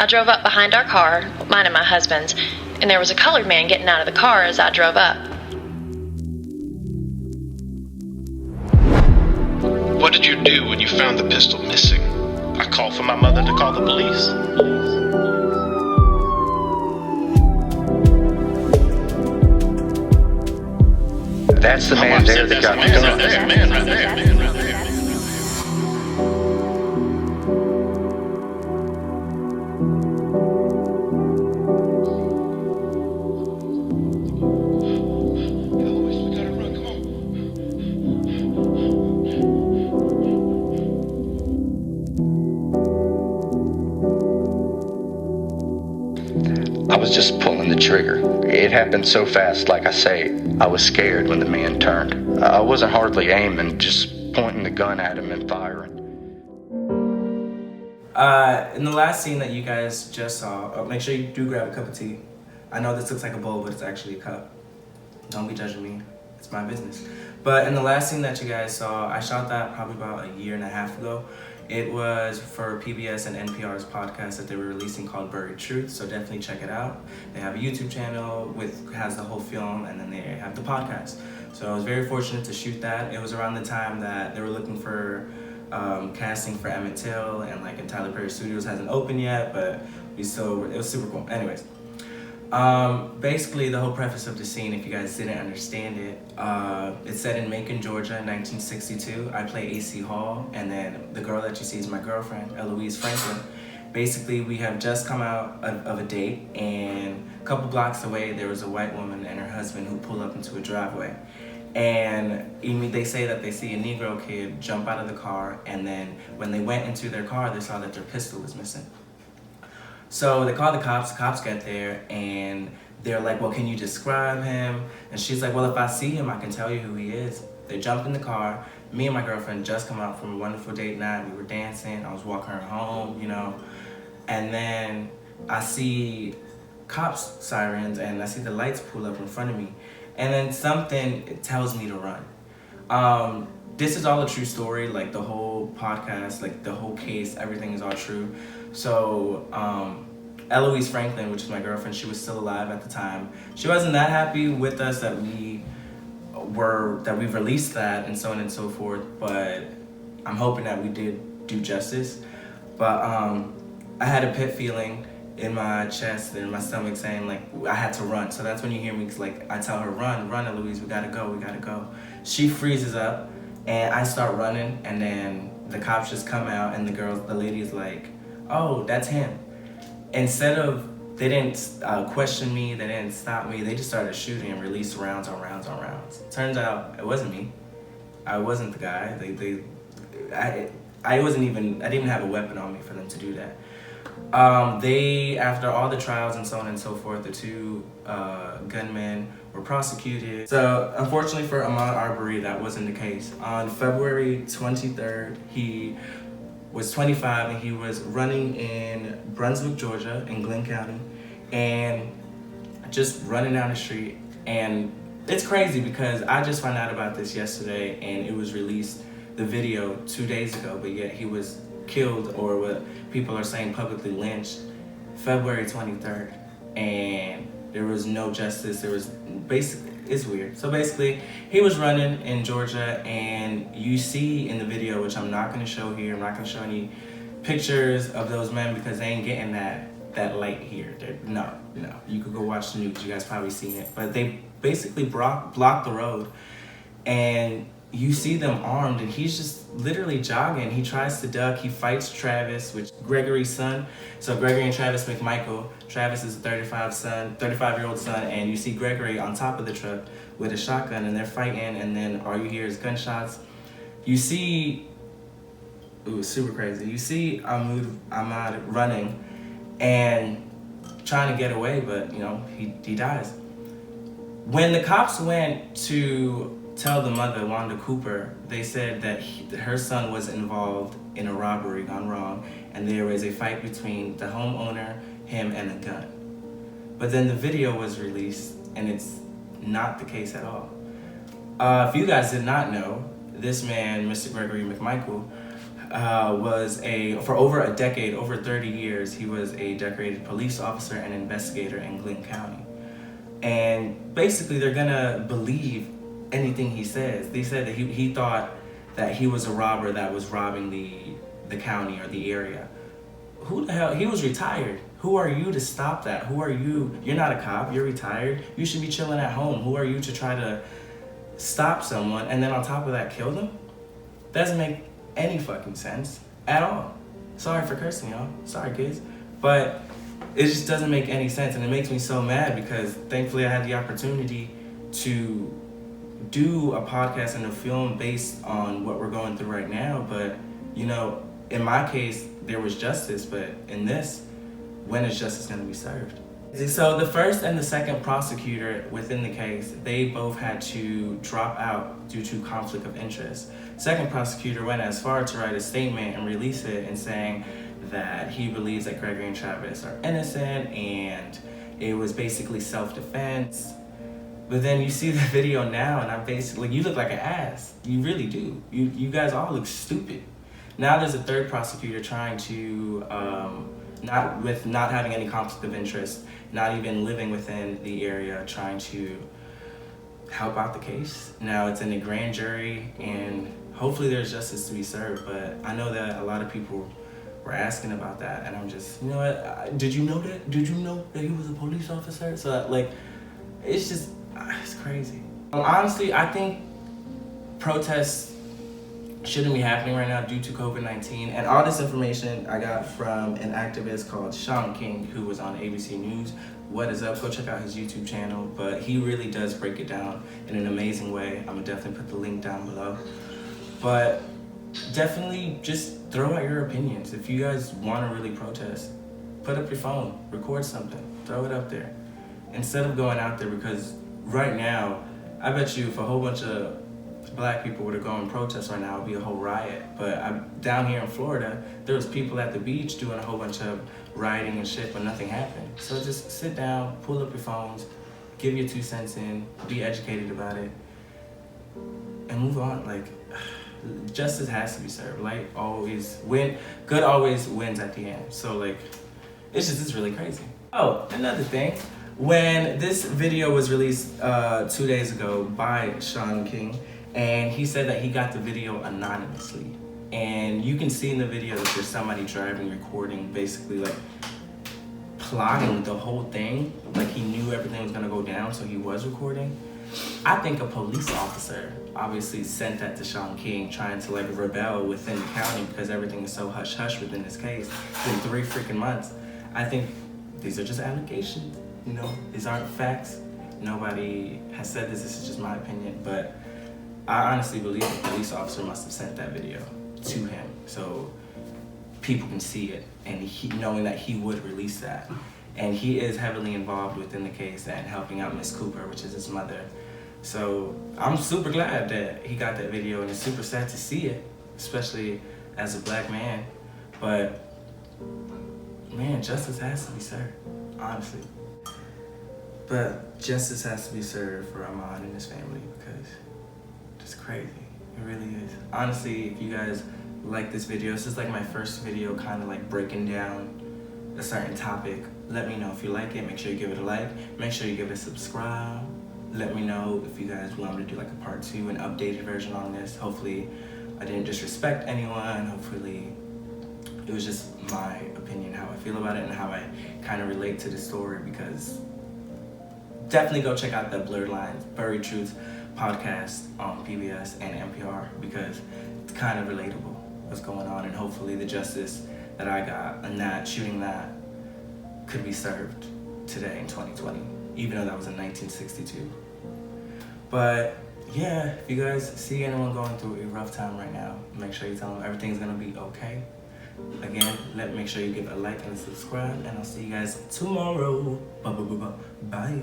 I drove up behind our car, mine and my husband's, and there was a colored man getting out of the car as I drove up. What did you do when you found the pistol missing? I called for my mother to call the police. That's the man there that got me. That's the man right there. ELOISE, we gotta run, come on. I was just pulling the trigger. It happened so fast, like I say, I was scared when the man turned. I wasn't hardly aiming, just pointing the gun at him and firing. In the last scene that you guys just saw, make sure you do grab a cup of tea. I know this looks like a bowl, but it's actually a cup. Don't be judging me, it's my business. But in the last scene that you guys saw, I shot that probably about a year and a half ago. It was for PBS and NPR's podcast that they were releasing called Buried Truth, so definitely check it out. They have a YouTube channel has the whole film, and then they have the podcast. So I was very fortunate to shoot that. It was around the time that they were looking for casting for Emmett Till, and Tyler Perry Studios hasn't opened yet, but it was super cool. Anyways, basically the whole preface of the scene, if you guys didn't understand it, it's set in Macon, Georgia in 1962. I play AC Hall, and then the girl that you see is my girlfriend, ELOISE Franklin. Basically, we have just come out of a date, and a couple blocks away there was a white woman and her husband who pull up into a driveway. And they say that they see a Negro kid jump out of the car, and then when they went into their car, they saw that their pistol was missing. So they call the cops get there, and they're like, well, can you describe him? And she's like, well, if I see him, I can tell you who he is. They jump in the car. Me and my girlfriend just come out from a wonderful date night. We were dancing. I was walking her home, And then I see cops sirens, and I see the lights pull up in front of me. And then something tells me to run. This is all a true story, the whole podcast, the whole case, everything is all true. So ELOISE Franklin, which is my girlfriend, she was still alive at the time. She wasn't that happy with us that we released that and so on and so forth, but I'm hoping that we did do justice. But I had a pit feeling in my chest and in my stomach saying I had to run. So that's when you hear me I tell her, run ELOISE, we gotta go. She freezes up and I start running, and then the cops just come out, and the lady is like, oh, that's him. Instead of, they didn't question me, they didn't stop me, they just started shooting and released rounds on rounds on rounds. Turns out it wasn't me. I wasn't the guy. I didn't even have a weapon on me for them to do that. After all the trials and so on and so forth, the two gunmen were prosecuted. So unfortunately for Ahmaud Arbery, that wasn't the case. On February 23rd, he was 25 and he was running in Brunswick, Georgia, in Glenn County, and just running down the street. And it's crazy because I just found out about this yesterday, and it was released, the video, 2 days ago, but yet he was killed, or what people are saying publicly lynched, February 23rd, and there was no justice. There was it's weird. So basically, he was running in Georgia, and you see in the video, which I'm not going to show here, I'm not going to show any pictures of those men because they ain't getting that light here. No, you could go watch the news, you guys probably seen it, but they basically blocked the road, and you see them armed, and he's just literally jogging. He tries to duck. He fights Travis, which Gregory's son. So Gregory and Travis McMichael. Travis is a 35-year-old son, and you see Gregory on top of the truck with a shotgun, and they're fighting, and then all you hear is gunshots. You see, super crazy. You see Ahmaud running and trying to get away, but he dies. When the cops went to tell the mother, Wanda Cooper, they said that her son was involved in a robbery gone wrong, and there was a fight between the homeowner, him, and a gun. But then the video was released, and it's not the case at all. If you guys did not know, this man, Mr. Gregory McMichael, for over a decade, over 30 years, he was a decorated police officer and investigator in Glynn County. And basically, they're gonna believe anything he says. They said that he thought that he was a robber that was robbing the county or the area. Who the hell? He was retired. Who are you to stop that? Who are you? You're not a cop. You're retired. You should be chilling at home. Who are you to try to stop someone and then on top of that kill them? Doesn't make any fucking sense at all. Sorry for cursing, y'all. Sorry, kids. But it just doesn't make any sense, and it makes me so mad because thankfully I had the opportunity to do a podcast and a film based on what we're going through right now. But, you know, in my case, there was justice, but in this, when is justice going to be served? So the first and the second prosecutor within the case, they both had to drop out due to conflict of interest. Second prosecutor went as far to write a statement and release it and saying that he believes that Gregory and Travis are innocent and it was basically self-defense. But then you see the video now and I'm basically, you look like an ass. You really do. You guys all look stupid. Now there's a third prosecutor trying to, not having any conflict of interest, not even living within the area, trying to help out the case. Now it's in the grand jury and hopefully there's justice to be served, but I know that a lot of people were asking about that and I'm just, you know what, did you know that? Did you know that he was a police officer? So like, it's just, it's crazy. Honestly, I think protests shouldn't be happening right now due to COVID-19. And all this information I got from an activist called Sean King, who was on ABC News. What is up? Go check out his YouTube channel. But he really does break it down in an amazing way. I'm gonna definitely put the link down below. But definitely just throw out your opinions. If you guys want to really protest, put up your phone, record something, throw it up there. Instead of going out there, because right now, I bet you if a whole bunch of black people were to go and protest right now, it would be a whole riot. But down here in Florida, there was people at the beach doing a whole bunch of rioting and shit, but nothing happened. So just sit down, pull up your phones, give your 2 cents in, be educated about it, and move on. Like, justice has to be served. Like, good always wins at the end. So like, it's really crazy. Oh, another thing. When this video was released 2 days ago by Sean King, and he said that he got the video anonymously. And you can see in the video that there's somebody driving, recording, basically like plotting the whole thing. Like he knew everything was gonna go down, so he was recording. I think a police officer obviously sent that to Sean King, trying to like rebel within the county because everything is so hush-hush within this case. It's been 3 freaking months. I think these are just allegations, you know? These aren't facts. Nobody has said this is just my opinion, but I honestly believe the police officer must have sent that video to him so people can see it, and knowing that he would release that. And he is heavily involved within the case and helping out Miss Cooper, which is his mother. So I'm super glad that he got that video, and it's super sad to see it, especially as a black man. But man, justice has to be served, honestly. But justice has to be served for Ahmaud and his family because it's crazy. It really is. Honestly, if you guys like this video, this is like my first video kind of like breaking down a certain topic. Let me know if you like it. Make sure you give it a like. Make sure you give it a subscribe. Let me know if you guys want me to do like a part 2, an updated version on this. Hopefully I didn't disrespect anyone. Hopefully it was just my opinion, how I feel about it and how I kind of relate to the story, because definitely go check out the Blurred Lines, Buried Truth podcast on PBS and NPR, because it's kind of relatable what's going on, and hopefully the justice that I got and that shooting that could be served today in 2020, even though that was in 1962. But yeah, if you guys see anyone going through a rough time right now, make sure you tell them everything's gonna be okay. Again, make sure you give a like and subscribe, and I'll see you guys tomorrow. Bye.